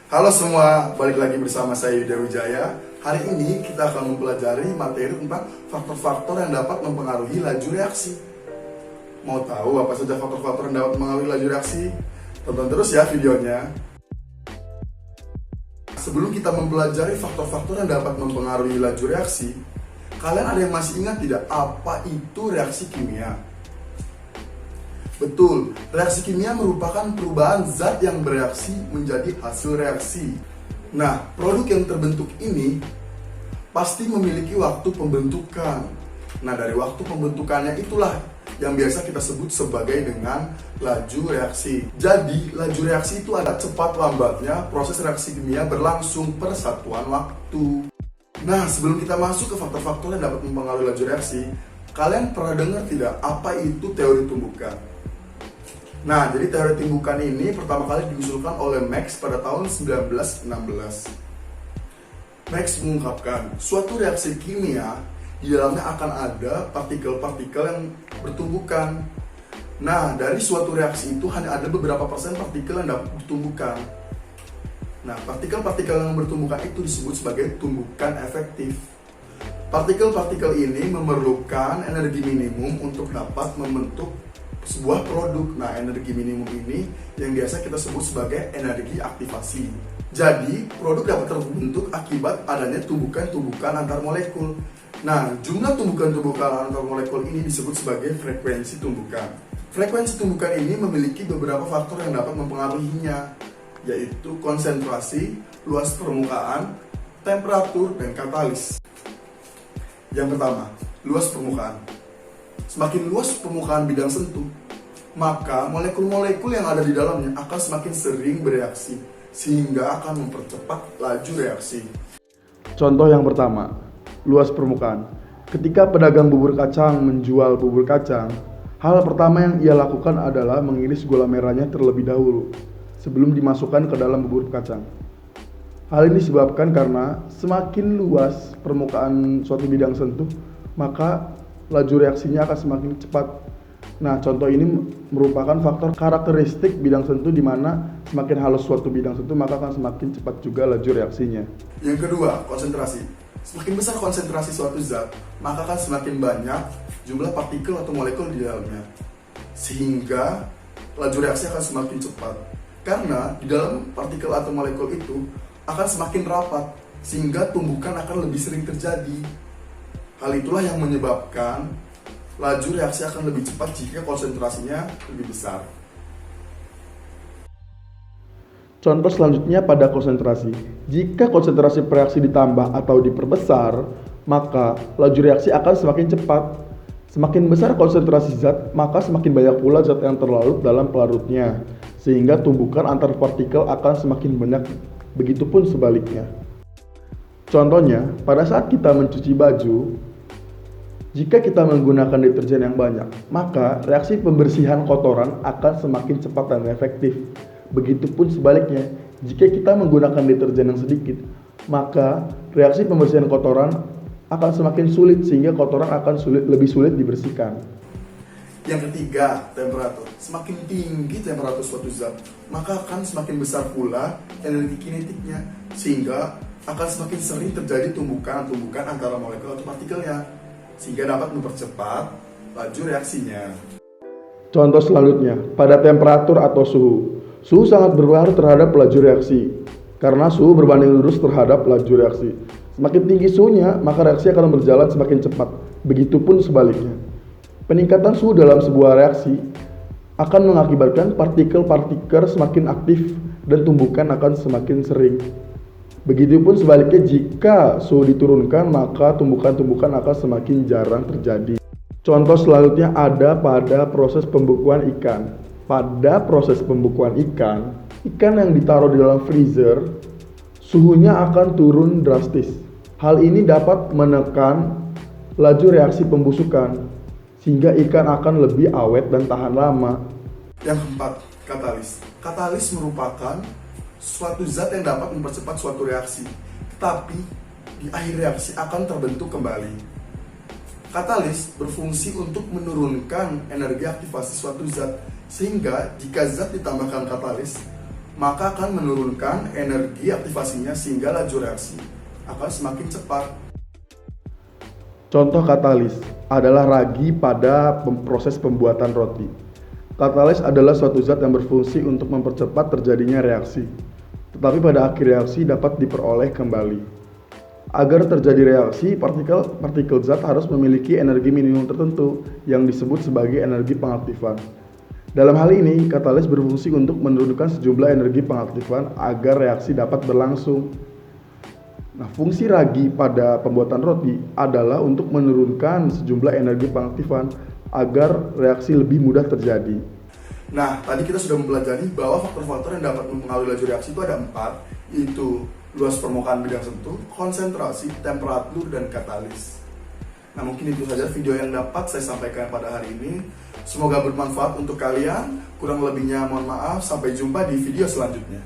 Halo semua, balik lagi bersama saya Yuda Wijaya. Hari ini kita akan mempelajari materi tentang faktor-faktor yang dapat mempengaruhi laju reaksi. Mau tahu apa saja faktor-faktor yang dapat mempengaruhi laju reaksi? Tonton terus ya videonya. Sebelum kita mempelajari faktor-faktor yang dapat mempengaruhi laju reaksi, kalian ada yang masih ingat tidak apa itu reaksi kimia? Betul, reaksi kimia merupakan perubahan zat yang bereaksi menjadi hasil reaksi. Nah, produk yang terbentuk ini pasti memiliki waktu pembentukan. Nah, dari waktu pembentukannya itulah yang biasa kita sebut sebagai dengan laju reaksi. Jadi, laju reaksi itu ada cepat lambatnya proses reaksi kimia berlangsung per satuan waktu. Nah, sebelum kita masuk ke faktor-faktor yang dapat mempengaruhi laju reaksi, kalian pernah dengar tidak apa itu teori tumbukan? Nah, jadi teori tumbukan ini pertama kali diusulkan oleh Max pada tahun 1916. Max mengungkapkan, suatu reaksi kimia di dalamnya akan ada partikel-partikel yang bertumbukan. Nah, dari suatu reaksi itu hanya ada beberapa persen partikel yang dapat bertumbukan. Nah, partikel-partikel yang bertumbukan itu disebut sebagai tumbukan efektif. Partikel-partikel ini memerlukan energi minimum untuk dapat membentuk sebuah produk. Nah, energi minimum ini yang biasa kita sebut sebagai energi aktivasi. Jadi, produk dapat terbentuk akibat adanya tumbukan-tumbukan antar molekul. Nah, jumlah tumbukan-tumbukan antar molekul ini disebut sebagai frekuensi tumbukan. Frekuensi tumbukan ini memiliki beberapa faktor yang dapat mempengaruhinya, yaitu konsentrasi, luas permukaan, temperatur, dan katalis. Yang pertama, luas permukaan. Semakin luas permukaan bidang sentuh, maka molekul-molekul yang ada di dalamnya akan semakin sering bereaksi, sehingga akan mempercepat laju reaksi. Contoh yang pertama, luas permukaan. Ketika pedagang bubur kacang menjual bubur kacang, hal pertama yang ia lakukan adalah mengiris gula merahnya terlebih dahulu, sebelum dimasukkan ke dalam bubur kacang. Hal ini disebabkan karena semakin luas permukaan suatu bidang sentuh, maka laju reaksinya akan semakin cepat. Nah, contoh ini merupakan faktor karakteristik bidang sentuh di mana semakin halus suatu bidang sentuh maka akan semakin cepat juga laju reaksinya. Yang kedua, konsentrasi. Semakin besar konsentrasi suatu zat, maka akan semakin banyak jumlah partikel atau molekul di dalamnya, sehingga laju reaksi akan semakin cepat. Karena di dalam partikel atau molekul itu akan semakin rapat, sehingga tumbukan akan lebih sering terjadi. Hal itulah yang menyebabkan laju reaksi akan lebih cepat jika konsentrasinya lebih besar. Contoh selanjutnya pada konsentrasi. Jika konsentrasi reaksi ditambah atau diperbesar, maka laju reaksi akan semakin cepat. Semakin besar konsentrasi zat, maka semakin banyak pula zat yang terlarut dalam pelarutnya, sehingga tumbukan antar partikel akan semakin banyak, begitupun sebaliknya. Contohnya, pada saat kita mencuci baju, jika kita menggunakan deterjen yang banyak, maka reaksi pembersihan kotoran akan semakin cepat dan efektif. Begitupun sebaliknya, jika kita menggunakan deterjen yang sedikit, maka reaksi pembersihan kotoran akan semakin sulit sehingga kotoran akan lebih sulit dibersihkan. Yang ketiga, temperatur. Semakin tinggi temperatur suatu zat, maka akan semakin besar pula energi kinetiknya, sehingga akan semakin sering terjadi tumbukan antara molekul atau partikelnya, sehingga dapat mempercepat laju reaksinya. Contoh selanjutnya, pada temperatur atau suhu. Suhu sangat berpengaruh terhadap laju reaksi, karena suhu berbanding lurus terhadap laju reaksi. Semakin tinggi suhunya, maka reaksi akan berjalan semakin cepat, begitupun sebaliknya. Peningkatan suhu dalam sebuah reaksi akan mengakibatkan partikel-partikel semakin aktif dan tumbukan akan semakin sering. Begitupun sebaliknya, jika suhu diturunkan, maka tumbukan-tumbukan akan semakin jarang terjadi. Contoh selanjutnya ada pada proses pembekuan ikan. Pada proses pembekuan ikan yang ditaruh di dalam freezer, suhunya akan turun drastis. Hal ini dapat menekan laju reaksi pembusukan, sehingga ikan akan lebih awet dan tahan lama. Yang keempat, katalis. Katalis merupakan suatu zat yang dapat mempercepat suatu reaksi, tetapi di akhir reaksi akan terbentuk kembali. Katalis berfungsi untuk menurunkan energi aktivasi suatu zat, sehingga jika zat ditambahkan katalis, maka akan menurunkan energi aktivasinya sehingga laju reaksi akan semakin cepat. Contoh katalis adalah ragi pada proses pembuatan roti. Katalis adalah suatu zat yang berfungsi untuk mempercepat terjadinya reaksi, tetapi pada akhir reaksi dapat diperoleh kembali. Agar terjadi reaksi, partikel zat harus memiliki energi minimum tertentu yang disebut sebagai energi pengaktifan. Dalam hal ini, katalis berfungsi untuk menurunkan sejumlah energi pengaktifan agar reaksi dapat berlangsung. Nah, fungsi ragi pada pembuatan roti adalah untuk menurunkan sejumlah energi pengaktifan agar reaksi lebih mudah terjadi. Nah, tadi kita sudah mempelajari bahwa faktor-faktor yang dapat mempengaruhi laju reaksi itu ada 4, yaitu luas permukaan bidang sentuh, konsentrasi, temperatur, dan katalis. Nah, mungkin itu saja video yang dapat saya sampaikan pada hari ini. Semoga bermanfaat untuk kalian. Kurang lebihnya mohon maaf. Sampai jumpa di video selanjutnya.